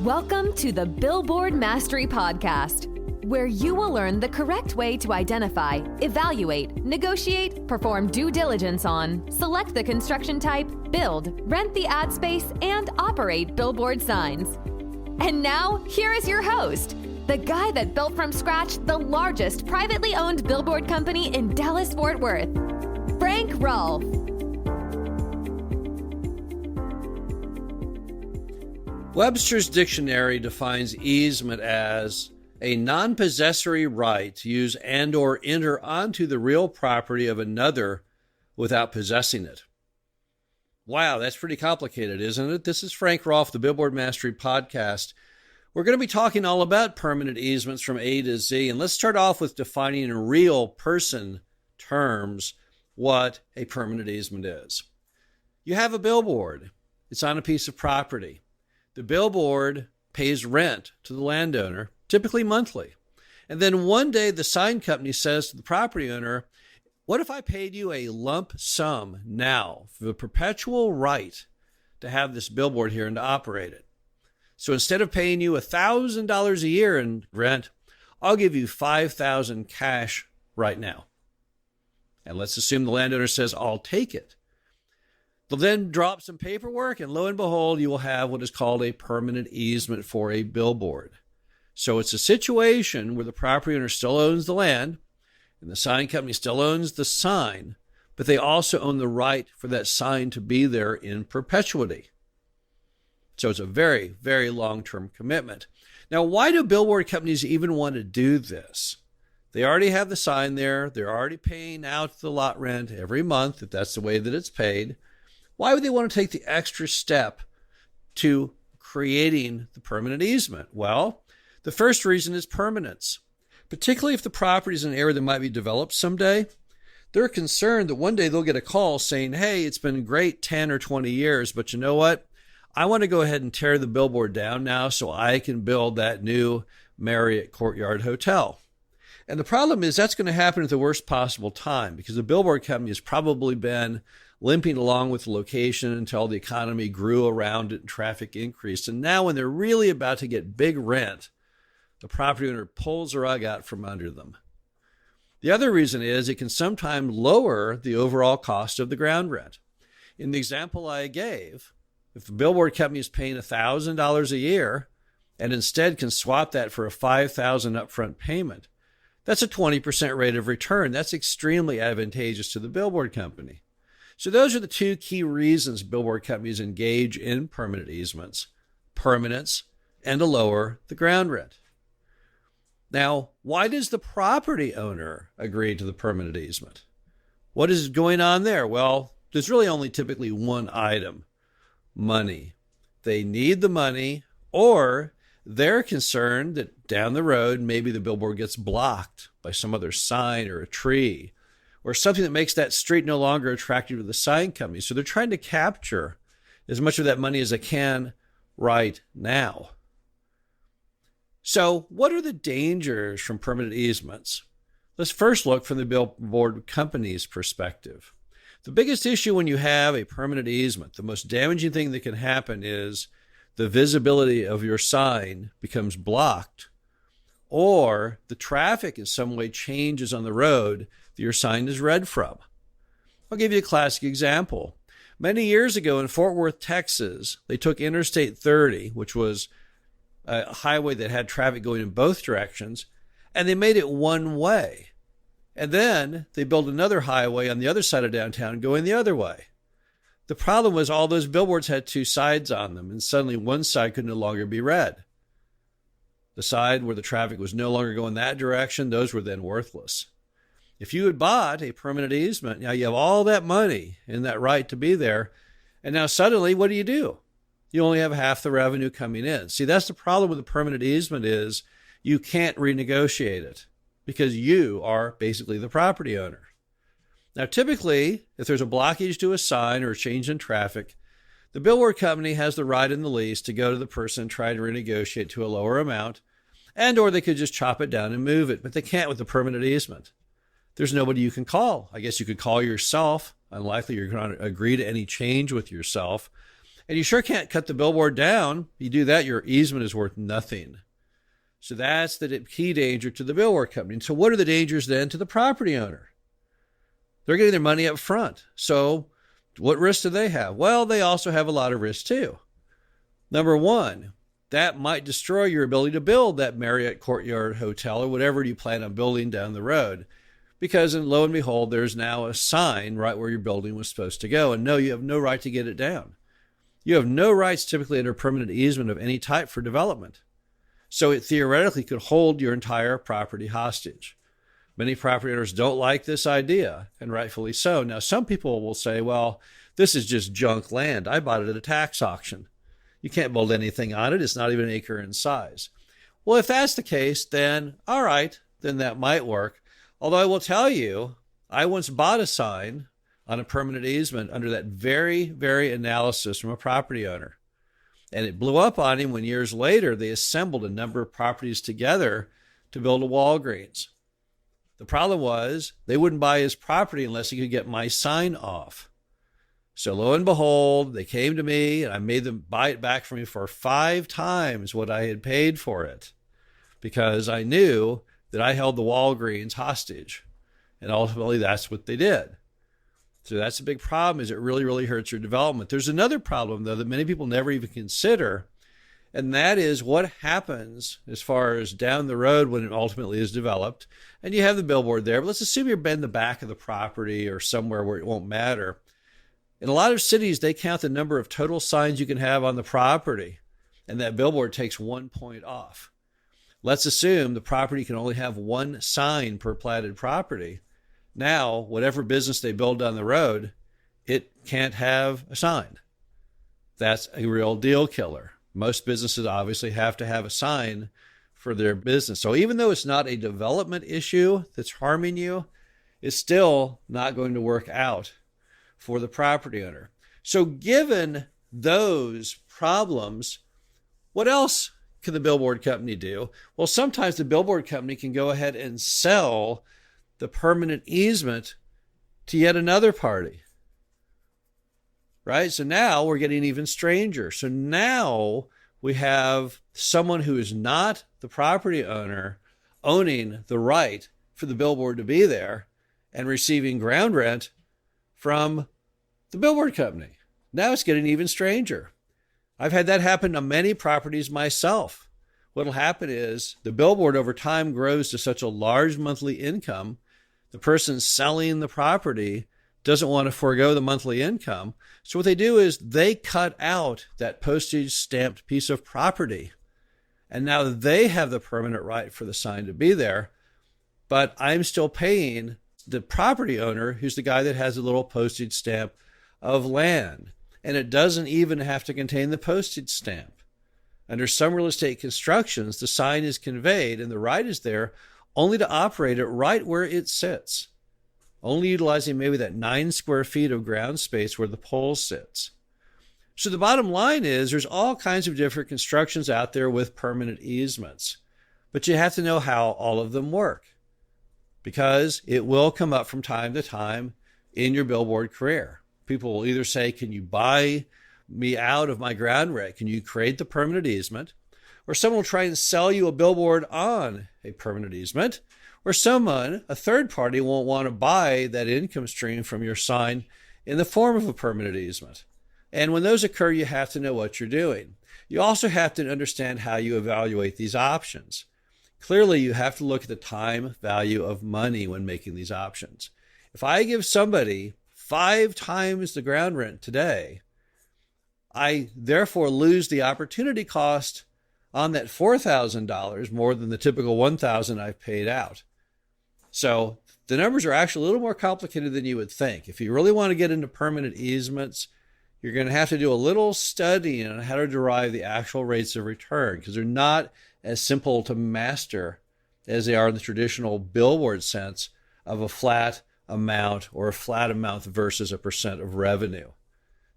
Welcome to the Billboard Mastery Podcast, where you will learn the correct way to identify, evaluate, negotiate, perform due diligence on, select the construction type, build, rent the ad space, and operate billboard signs. And now, here is your host, the guy that built from scratch the largest privately owned billboard company in Dallas-Fort Worth, Frank Rolfe. Webster's dictionary defines easement as a non-possessory right to use and or enter onto the real property of another without possessing it. Wow, that's pretty complicated, isn't it? This is Frank Rolfe, the Billboard Mastery Podcast. We're going to be talking all about permanent easements from A to Z, and let's start off with defining in real person terms what a permanent easement is. You have a billboard. It's on a piece of property. The billboard pays rent to the landowner, typically monthly. And then one day the sign company says to the property owner, what if I paid you a lump sum now for the perpetual right to have this billboard here and to operate it? So instead of paying you $1,000 a year in rent, I'll give you $5,000 cash right now. And let's assume the landowner says, I'll take it. They'll then drop some paperwork, and lo and behold, you will have what is called a permanent easement for a billboard. So it's a situation where the property owner still owns the land, and the sign company still owns the sign, but they also own the right for that sign to be there in perpetuity. So it's a very, very long-term commitment. Now, why do billboard companies even want to do this? They already have the sign there. They're already paying out the lot rent every month, if that's the way that it's paid. Why would they want to take the extra step to creating the permanent easement? Well, the first reason is permanence. Particularly if the property is in an area that might be developed someday, they're concerned that one day they'll get a call saying, hey, it's been great 10 or 20 years, but you know what? I want to go ahead and tear the billboard down now so I can build that new Marriott Courtyard Hotel. And the problem is that's going to happen at the worst possible time because the billboard company has probably been limping along with the location until the economy grew around it and traffic increased. And now when they're really about to get big rent, the property owner pulls the rug out from under them. The other reason is it can sometimes lower the overall cost of the ground rent. In the example I gave, if the billboard company is paying $1,000 a year and instead can swap that for a $5,000 upfront payment, that's a 20% rate of return. That's extremely advantageous to the billboard company. So those are the two key reasons billboard companies engage in permanent easements: permanence and to lower the ground rent. Now, why does the property owner agree to the permanent easement? What is going on there? Well, there's really only typically one item: money. They need the money, or they're concerned that down the road, maybe the billboard gets blocked by some other sign or a tree, or something that makes that street no longer attractive to the sign company. So they're trying to capture as much of that money as they can right now. So what are the dangers from permanent easements? Let's first look from the billboard company's perspective. The biggest issue when you have a permanent easement, the most damaging thing that can happen is the visibility of your sign becomes blocked, or the traffic in some way changes on the road that your sign is read from. I'll give you a classic example. Many years ago in Fort Worth, Texas, they took Interstate 30, which was a highway that had traffic going in both directions, and they made it one way. And then they built another highway on the other side of downtown going the other way. The problem was all those billboards had two sides on them, and suddenly one side could no longer be read. The side where the traffic was no longer going that direction, those were then worthless. If you had bought a permanent easement, now you have all that money and that right to be there, and now suddenly what do? You only have half the revenue coming in. See, that's the problem with a permanent easement is you can't renegotiate it because you are basically the property owner. Now, typically, if there's a blockage to a sign or a change in traffic, the billboard company has the right in the lease to go to the person and try to renegotiate to a lower amount, and or they could just chop it down and move it, but they can't with the permanent easement. There's nobody you can call. I guess you could call yourself. Unlikely you're going to agree to any change with yourself. And you sure can't cut the billboard down. You do that, your easement is worth nothing. So that's the key danger to the billboard company. And so what are the dangers then to the property owner? They're getting their money up front. So what risks do they have? Well, they also have a lot of risks too. Number one, that might destroy your ability to build that Marriott Courtyard Hotel or whatever you plan on building down the road. Because lo and behold, there's now a sign right where your building was supposed to go. And no, you have no right to get it down. You have no rights typically under permanent easement of any type for development. So it theoretically could hold your entire property hostage. Many property owners don't like this idea, and rightfully so. Now, some people will say, well, this is just junk land. I bought it at a tax auction. You can't build anything on it. It's not even an acre in size. Well, if that's the case, then all right, then that might work. Although I will tell you, I once bought a sign on a permanent easement under that very, very analysis from a property owner. And it blew up on him when years later they assembled a number of properties together to build a Walgreens. The problem was they wouldn't buy his property unless he could get my sign off. So lo and behold, they came to me and I made them buy it back from me for 5 times what I had paid for it because I knew that I held the Walgreens hostage. And ultimately that's what they did. So that's a big problem, is it really, really hurts your development. There's another problem, though, that many people never even consider, and that is what happens as far as down the road when it ultimately is developed. And you have the billboard there, but let's assume you're in the back of the property or somewhere where it won't matter. In a lot of cities, they count the number of total signs you can have on the property, and that billboard takes 1 point off. Let's assume the property can only have 1 sign per platted property. Now, whatever business they build down the road, it can't have a sign. That's a real deal killer. Most businesses obviously have to have a sign for their business. So even though it's not a development issue that's harming you, it's still not going to work out for the property owner. So given those problems, what else can the billboard company do? Well, sometimes the billboard company can go ahead and sell the permanent easement to yet another party, right? So now we're getting even stranger. So now we have someone who is not the property owner owning the right for the billboard to be there and receiving ground rent from the billboard company. Now it's getting even stranger. I've had that happen on many properties myself. What'll happen is the billboard over time grows to such a large monthly income, the person selling the property doesn't want to forego the monthly income. So what they do is they cut out that postage stamped piece of property. And now they have the permanent right for the sign to be there. But I'm still paying the property owner, who's the guy that has a little postage stamp of land. And it doesn't even have to contain the postage stamp. Under some real estate constructions, the sign is conveyed and the right is there only to operate it right where it sits, only utilizing maybe that 9 square feet of ground space where the pole sits. So the bottom line is there's all kinds of different constructions out there with permanent easements, but you have to know how all of them work because it will come up from time to time in your billboard career. People will either say, can you buy me out of my ground rent? Can you create the permanent easement? Or someone will try and sell you a billboard on a permanent easement, or someone, a third party, won't want to buy that income stream from your sign in the form of a permanent easement. And when those occur, you have to know what you're doing. You also have to understand how you evaluate these options. Clearly, you have to look at the time value of money when making these options. If I give somebody 5 times the ground rent today, I therefore lose the opportunity cost on that $4,000 more than the typical $1,000 I've paid out. So the numbers are actually a little more complicated than you would think. If you really want to get into permanent easements, you're going to have to do a little studying on how to derive the actual rates of return because they're not as simple to master as they are in the traditional billboard sense of a flat amount or a flat amount versus a percent of revenue.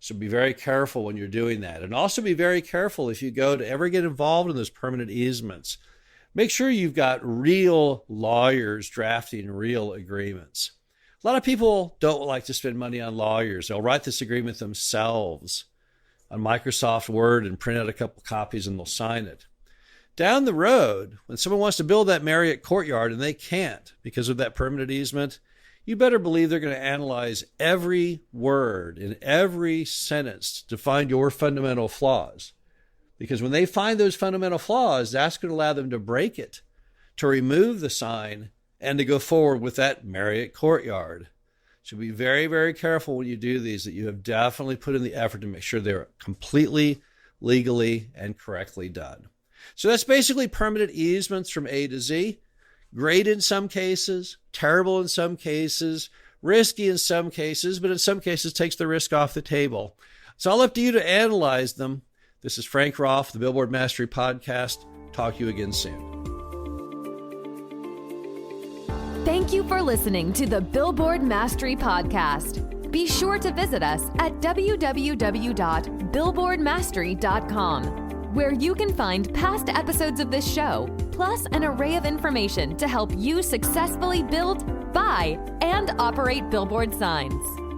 So be very careful when you're doing that. And also be very careful if you go to ever get involved in those permanent easements. Make sure you've got real lawyers drafting real agreements. A lot of people don't like to spend money on lawyers. They'll write this agreement themselves. on Microsoft Word and print out a couple copies and they'll sign it. Down the road, when someone wants to build that Marriott courtyard and they can't because of that permanent easement, you better believe they're going to analyze every word in every sentence to find your fundamental flaws. Because when they find those fundamental flaws, that's going to allow them to break it, to remove the sign, and to go forward with that Marriott courtyard. So be very, very careful when you do these, that you have definitely put in the effort to make sure they're completely, legally, and correctly done. So that's basically permanent easements from A to Z. Great in some cases, terrible in some cases, risky in some cases, but in some cases takes the risk off the table. It's all up to you to analyze them. This is Frank Rolfe, the Billboard Mastery Podcast. Talk to you again soon. Thank you for listening to the Billboard Mastery Podcast. Be sure to visit us at www.billboardmastery.com, where you can find past episodes of this show, plus an array of information to help you successfully build, buy, and operate billboard signs.